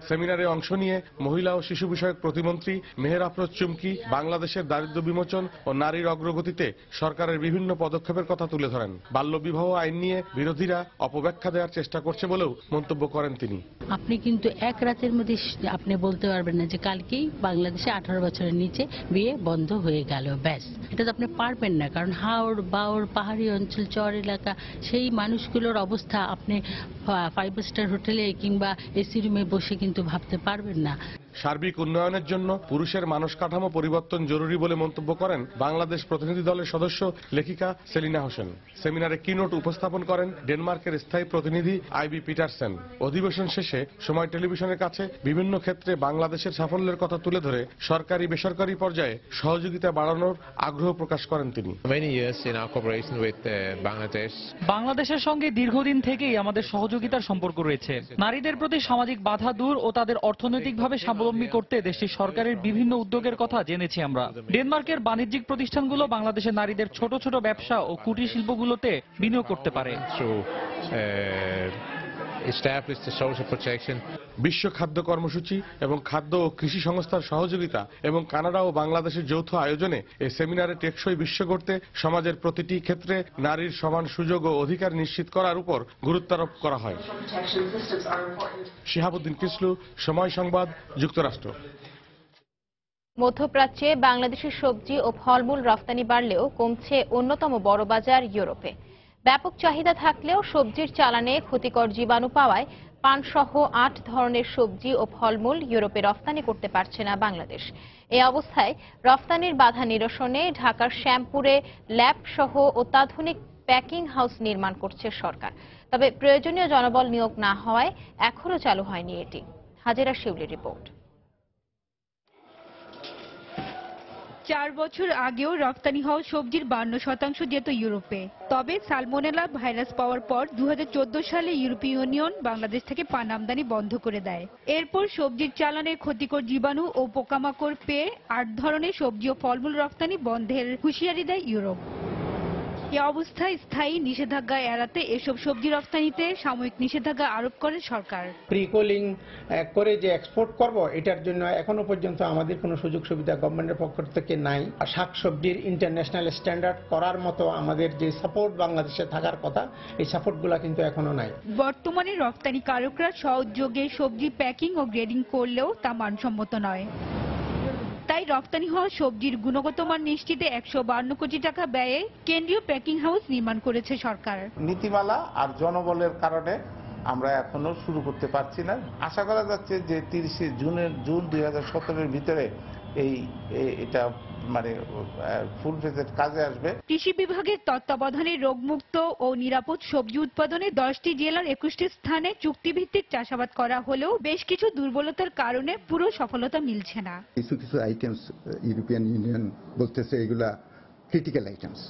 সেমিনারে অংশ নিয়ে মহিলা ও শিশু বিষয়ক প্রতিমন্ত্রী মেহের আফরোজ চুমকি বাংলাদেশের দারিদ্র্য বিমোচন ও নারীর অগ্রগতিতে সরকারের বিভিন্ন পদক্ষেপের কথা তুলে ধরেন। বাল্যবিবাহ আইন নিয়ে বিরোধীরা অপব্যাখ্যা দেওয়ার চেষ্টা করছে বলেও মন্তব্য করেন তিনি। আপনি কিন্তু এক রাতের মধ্যে আপনি বলতে পারবেন না যে কালকেই বাংলাদেশে 18 বছরের নিচে বিয়ে বন্ধ হয়ে গেল, ব্যাস। এটা তো আপনি পারবেন না, কারণ হাওড় বাওড় পাহাড়ি অঞ্চল চর এলাকা সেই মানুষগুলোর অবস্থা আপনি 5 স্টার হোটেলে কিংবা এসি রুমে বসে কিন্তু ভাবতে পারবেন না। সার্বিক উন্নয়নের জন্য পুরুষের মানস কাঠামো পরিবর্তন জরুরি বলে মন্তব্য করেন বাংলাদেশ প্রতিনিধি দলের সদস্য লেখিকা সেলিনা হোসেন। সেমিনারে কিনোট উপস্থাপন করেন ডেনমার্কের স্থায়ী প্রতিনিধি আইবি পিটারসেন। অধিবেশন শেষে সময় টেলিভিশনের কাছে বিভিন্ন ক্ষেত্রে বাংলাদেশের সাফল্যের কথা তুলে ধরে সরকারি বেসরকারি পর্যায়ে সহযোগিতা বাড়ানোর আগ্রহ প্রকাশ করেন তিনি। বাংলাদেশের সঙ্গে দীর্ঘদিন থেকেই আমাদের সহযোগিতার সম্পর্ক রয়েছে। নারীদের প্রতি সামাজিক বাধা দূর ও তাদের অর্থনৈতিকভাবে স্বাবলম্বী করতে দেশটির সরকারের বিভিন্ন উদ্যোগের কথা জেনেছি আমরা। ডেনমার্কের বাণিজ্যিক প্রতিষ্ঠানগুলো বাংলাদেশের নারীদের ছোট ছোট ব্যবসা ও কুটির শিল্পগুলোতে বিনিয়োগ করতে পারে। বিশ্ব খাদ্য কর্মসূচি এবং খাদ্য ও কৃষি সংস্থার সহযোগিতা এবং কানাডা ও বাংলাদেশের যৌথ আয়োজনে এই সেমিনারে টেকসই বিশ্ব গড়তে সমাজের প্রতিটি ক্ষেত্রে নারীর সমান সুযোগ ও অধিকার নিশ্চিত করার উপর গুরুত্বারোপ করা হয়। শিহাবুদ্দিন কিসলু, সময় সংবাদ, যুক্তরাষ্ট্র। মধ্যপ্রাচ্যে বাংলাদেশের সবজি ও ফলমূল রফতানি বাড়লেও কমছে অন্যতম বড় বাজার ইউরোপে। ব্যাপক চাহিদা থাকলেও সবজির চালানে ক্ষতিকর জীবাণু পাওয়ায় পানসহ 8 ধরনের সবজি ও ফলমূল ইউরোপে রফতানি করতে পারছে না বাংলাদেশ। এই অবস্থায় রফতানির বাধা নিরসনে ঢাকার শ্যামপুরে ল্যাব সহ অত্যাধুনিক প্যাকিং হাউস নির্মাণ করছে সরকার। তবে প্রয়োজনীয় জনবল নিয়োগ না হওয়ায় এখনো চালু হয়নি এটি। হাজেরা শিউলির রিপোর্ট। 4 বছর আগেও রপ্তানি হওয়া সবজির 52% যেত ইউরোপে। তবে সালমোনেলা ভাইরাস পাওয়ার পর 2014 সালে ইউরোপীয় ইউনিয়ন বাংলাদেশ থেকে পান আমদানি বন্ধ করে দেয়। এরপর সবজির চালানে ক্ষতিকর জীবাণু ও পোকামাকড় পেয়ে 8 ধরনের সবজি ও ফলমূল রপ্তানি বন্ধের হুঁশিয়ারি দেয় ইউরোপ। এই অবস্থায় স্থায়ী নিষেধাজ্ঞা এড়াতে এসব সবজি রপ্তানিতে সাময়িক নিষেধাজ্ঞা আরোপ করে সরকার। প্রিকোলিং করে যে এক্সপোর্ট করব এটার জন্য এখনো পর্যন্ত আমাদের কোনো সুযোগ সুবিধা গভর্নমেন্টের পক্ষ থেকে নাই। শাকসবজির ইন্টারন্যাশনাল স্ট্যান্ডার্ড করার মতো আমাদের যে সাপোর্ট বাংলাদেশে থাকার কথা এই সাপোর্টগুলো কিন্তু এখনো নাই। বর্তমানে রপ্তানিকারকরা সহযোগে সবজি প্যাকিং ও গ্রেডিং করলেও তা মানসম্মত নয়। তাই রপ্তানি হওয়া সবজির গুণগত মান নিশ্চিতে 152 কোটি টাকা ব্যয়ে কেন্দ্রীয় প্যাকিং হাউস নির্মাণ করেছে সরকার। নীতিমালা আর জনবলের কারণে আমরা এখনো শুরু করতে পারছি না। আশা করা যাচ্ছে যে 30 জুন 2017-এর ভিতরে এটা মানে ফুল ফেজের কাজে আসবে। কৃষি বিভাগের তত্ত্বাবধানে রোগমুক্ত ও নিরাপদ সবজি উৎপাদনে 10টি জেলার 21টি স্থানে চুক্তিভিত্তিক চাষাবাদ করা হলেও বেশ কিছু দুর্বলতার কারণে পুরো সফলতা মিলছে না। কিছু আইটেমস ইউরোপিয়ান ইউনিয়ন বলতেছে এগুলা ক্রিটিক্যাল আইটেমস,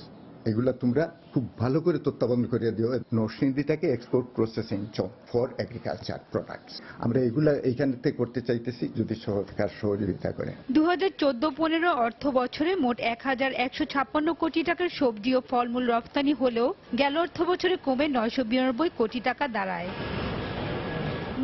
এগুলা তোমরা খুব ভালো করে তত্ত্বাবধান করে দিও। নরসিংদীটাকে export processing job for agriculture products আমরা এগুলা এইখানে করতে চাইতেছি যদি সরকার সহযোগিতা করে। 2014-15 অর্থ বছরে মোট 1156 কোটি টাকার সবজি ও ফলমূল রপ্তানি হলেও গেল অর্থ বছরে কমে 992 কোটি টাকা দাঁড়ায়।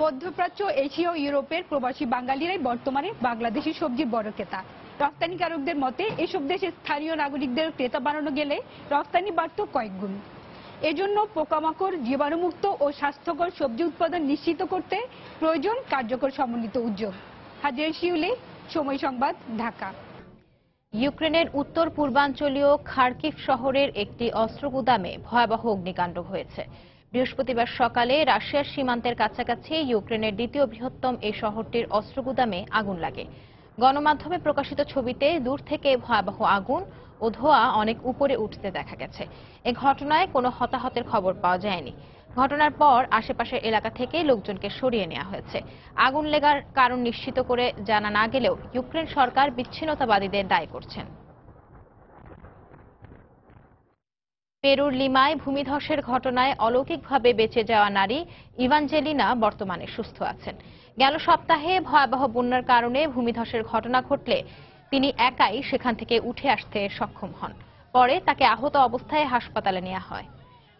মধ্যপ্রাচ্য, এশিয়া ও ইউরোপের প্রবাসী বাঙালিরাই বর্তমানে বাংলাদেশি সবজির বড় ক্রেতা। রপ্তানিকারকদের মতে এসব দেশের স্থানীয় নাগরিকদের ক্রেতা বাড়ানো গেলে রপ্তানি বাড়ত কয়েক গুণ। এজন্য পোকামাকড়, জীবাণুমুক্ত ও স্বাস্থ্যকর সবজি উৎপাদন নিশ্চিত করতে প্রয়োজন কার্যকর সমন্বিত উদ্যোগ। হাজেরা শিউলি, সময় সংবাদ, ঢাকা। ইউক্রেনের উত্তর পূর্বাঞ্চলীয় খার্কিভ শহরের একটি অস্ত্র গুদামে ভয়াবহ অগ্নিকাণ্ড হয়েছে। বৃহস্পতিবার সকালে রাশিয়ার সীমান্তের কাছাকাছি ইউক্রেনের দ্বিতীয় বৃহত্তম এই শহরটির অস্ত্র গুদামে আগুন লাগে। গণমাধ্যমে প্রকাশিত ছবিতে দূর থেকে ভয়াবহ আগুন ও ধোঁয়া অনেক উপরে উঠতে দেখা গেছে। এ ঘটনায় কোনো হতাহতের খবর পাওয়া যায়নি। ঘটনার পর আশেপাশের এলাকা থেকে লোকজনকে সরিয়ে নেওয়া হয়েছে। আগুন লাগার কারণ নিশ্চিত করে জানা না গেলেও ইউক্রেন সরকার বিচ্ছিন্নতাবাদীদের দায়ী করছেন। পেরুর লিমায় ভূমিধসের ঘটনায় অলৌকিকভাবে বেঁচে যাওয়া নারী ইভাঞ্জেলিনা বর্তমানে সুস্থ আছেন। গেল সপ্তাহে ভয়াবহ বন্যার কারণে ভূমিধসের ঘটনা ঘটলে তিনি একাই সেখান থেকে উঠে আসতে সক্ষম হন। পরে তাকে আহত অবস্থায় হাসপাতালে নেওয়া হয়।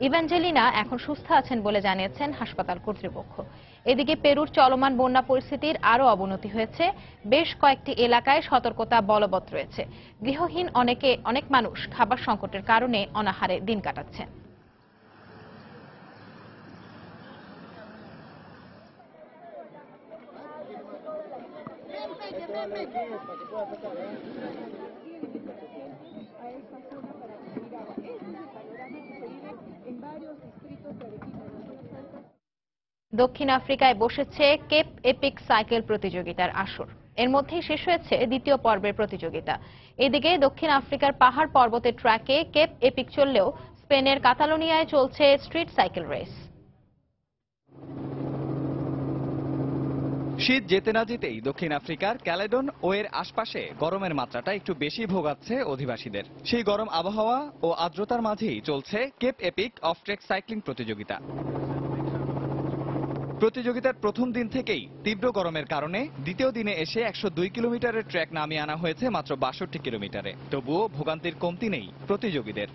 ইভাঞ্জেলিনা এখন সুস্থ আছেন বলে জানিয়েছেন হাসপাতাল কর্তৃপক্ষ। এদিকে পেরুর চলমান বন্যা পরিস্থিতির আরও অবনতি হয়েছে। বেশ কয়েকটি এলাকায় সতর্কতা বলবৎ রয়েছে। গৃহহীন অনেক মানুষ খাবার সংকটের কারণে অনাহারে দিন কাটাচ্ছেন। দক্ষিণ আফ্রিকায় বসেছে কেপ এপিক সাইকেল প্রতিযোগিতার আসর। এর মধ্যেই শেষ হয়েছে দ্বিতীয় পর্বের প্রতিযোগিতা। এদিকে দক্ষিণ আফ্রিকার পাহাড় পর্বতের ট্র্যাকে কেপ এপিক চললেও স্পেনের কাতালোনিয়ায় চলছে স্ট্রিট সাইকেল রেস। শীত যেতে না যেতেই দক্ষিণ আফ্রিকার ক্যালেডন ও এর আশপাশে গরমের মাত্রাটা একটু বেশি ভোগাচ্ছে অধিবাসীদের। সেই গরম আবহাওয়া ও আর্দ্রতার মাঝেই চলছে Cape Epic of Trek cycling প্রতিযোগিতা। প্রতিযোগিতার প্রথম দিন থেকেই তীব্র গরমের কারণে দ্বিতীয় দিনে এসে 102 কিলোমিটারের ট্র্যাক নামিয়ে আনা হয়েছে মাত্র 62 কিলোমিটারে। তবুও ভোগান্তির কমতি নেই প্রতিযোগীদের,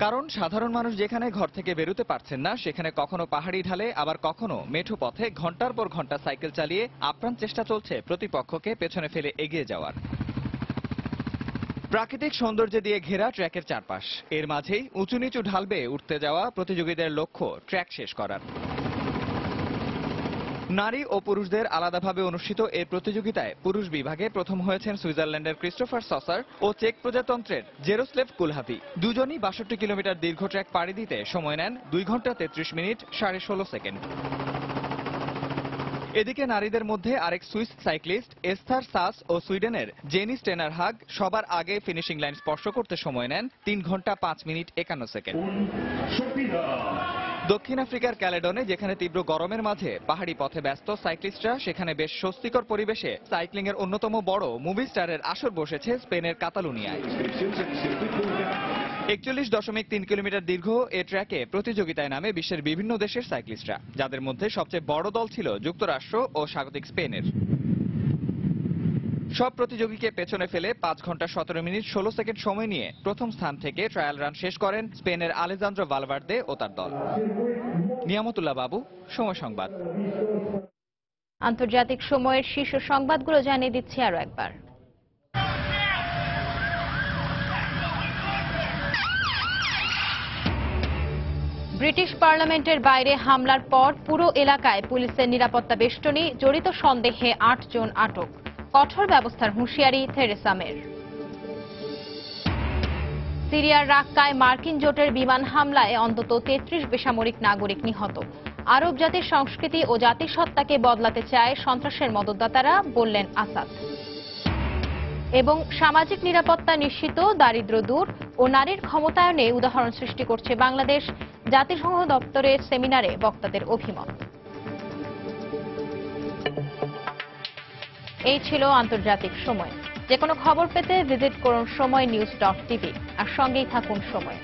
কারণ সাধারণ মানুষ যেখানে ঘর থেকে বেরোতে পারছেন না, সেখানে কখনো পাহাড়ি ঢালে আবার কখনো মেঠো পথে ঘন্টার পর ঘন্টা সাইকেল চালিয়ে আপ্রাণ চেষ্টা চলছে প্রতিপক্ষকে পেছনে ফেলে এগিয়ে যাওয়ার। প্রাকৃতিক সৌন্দর্য দিয়ে ঘেরা ট্র্যাকের চারপাশ, এর মাঝেই উঁচু নিচু ঢাল বেয়ে উঠতে যাওয়া প্রতিযোগীদের লক্ষ্য ট্র্যাক শেষ করার। নারী ও পুরুষদের আলাদাভাবে অনুষ্ঠিত এই প্রতিযোগিতায় পুরুষ বিভাগে প্রথম হয়েছেন সুইজারল্যান্ডের ক্রিস্টোফার সসার ও চেক প্রজাতন্ত্রের জেরোস্লেভ কুলহাতি। দুজনই 62 কিলোমিটার দীর্ঘ ট্র্যাক পাড়ি দিতে সময় নেন 2 ঘন্টা 33 মিনিট 16.5 সেকেন্ড। এদিকে নারীদের মধ্যে আরেক সুইস সাইক্লিস্ট এস্থার সাস ও সুইডেনের জেনি স্টেনারহাগ সবার আগে ফিনিশিং লাইন স্পর্শ করতে সময় নেন 3 ঘন্টা 5 মিনিট 51 সেকেন্ড। দক্ষিণ আফ্রিকার ক্যালেডনে যেখানে তীব্র গরমের মাঝে পাহাড়ি পথে ব্যস্ত সাইক্লিস্টরা, সেখানে বেশ স্বস্তিকর পরিবেশে সাইক্লিং এর অন্যতম বড় মুভি স্টারের আসর বসেছে স্পেনের কাতালুনিয়ায়। 41.3 কিলোমিটার দীর্ঘ এ ট্র্যাকে প্রতিযোগিতায় নামে বিশ্বের বিভিন্ন দেশের সাইক্লিস্টরা, যাদের মধ্যে সবচেয়ে বড় দল ছিল যুক্তরাষ্ট্র ও স্বাগতিক স্পেনের। সব প্রতিযোগীকে পেছনে ফেলে 5 ঘন্টা 17 মিনিট 16 সেকেন্ড সময় নিয়ে প্রথম স্থান থেকে ট্রায়াল রান শেষ করেন স্পেনের আলেজান্দ্রো ভালভার্দে ও তার দল। নিয়ামতুল্লাহ বাবু, সময় সংবাদ। আন্তর্জাতিক সময়ের শীর্ষ সংবাদগুলো জানিয়ে দিচ্ছি আরো একবার। ব্রিটিশ পার্লামেন্টের বাইরে হামলার পর পুরো এলাকায় পুলিশের নিরাপত্তা বেষ্টনী, জড়িত সন্দেহে 8 জন আটক। কঠোর ব্যবস্থার হুঁশিয়ারি থেরেসা মের। সিরিয়ার রাক্কায় মার্কিন জোটের বিমান হামলায় অন্তত 33 বেসামরিক নাগরিক নিহত। আরব জাতির সংস্কৃতি ও জাতিসত্তাকে বদলাতে চায় সন্ত্রাসের মদতদাতারা, বললেন আসাদ। এবং সামাজিক নিরাপত্তা নিশ্চিত, দারিদ্র্য দূর ও নারীর ক্ষমতায়নে উদাহরণ সৃষ্টি করছে বাংলাদেশ, জাতিসংঘ দপ্তরের সেমিনারে বক্তাদের অভিমত। এই ছিল আন্তর্জাতিক সময়। যে কোনো খবর পেতে ভিজিট করুন সময় নিউজ.tv আর সঙ্গেই থাকুন সময়।